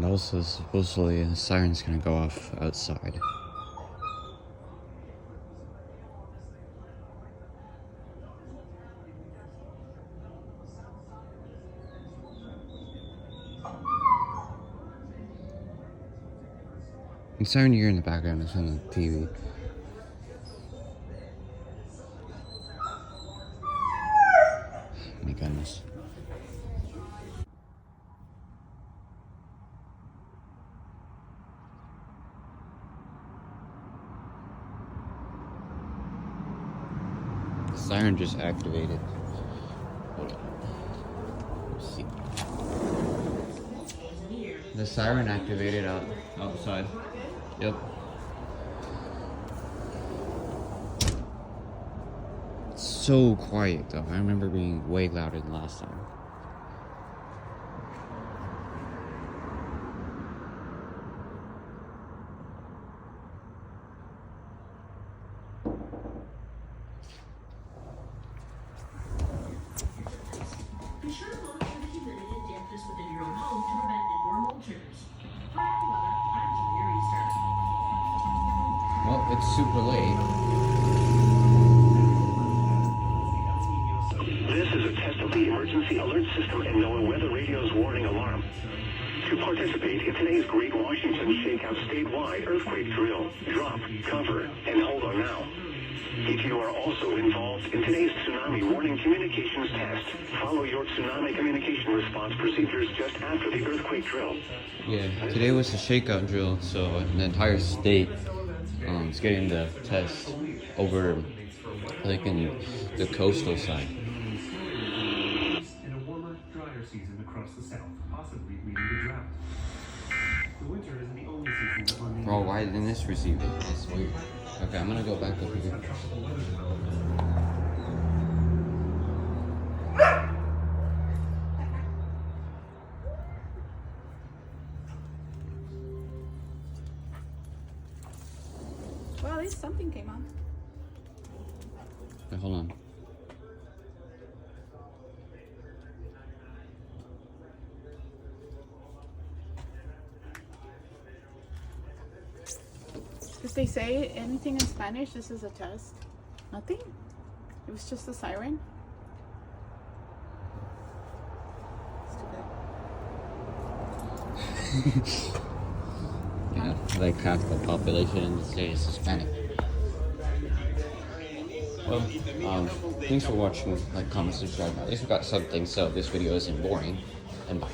And also, supposedly, a siren's gonna go off outside. The siren you hear in the background is on the TV. My goodness. The siren just activated. Hold on. Let's see. The siren activated outside. Yep. It's so quiet though. I remember being way louder than last time. Be sure to monitor the humidity and dampness within your own home to prevent indoor mold triggers. For AccuWeather, I'm Julia Easter. Well, it's super late. This is a test of the emergency alert system and NOAA Weather Radio's warning alarm. To participate in today's Great Washington Shakeout statewide earthquake drill, drop, cover, and hold on now. If you are also involved in today's tsunami warning communications test, follow your tsunami communication response procedures just after the earthquake drill. Yeah, today was the shakeout drill, so the entire state is getting the test over, like, in the coastal side. In a warmer, drier season across the south, possibly leading to drought. The winter isn't the only season that remains. Bro, why didn't this receive it? That's weird. Okay, I'm gonna go back up here. Well, at least something came on. Okay, hold on. Did they say anything in Spanish? This is a test. Nothing? It was just a siren? Stupid. Yeah, like half the population in the state is Hispanic. Well, thanks for watching. Like, comment, subscribe. At least we got something, so this video isn't boring. And bye.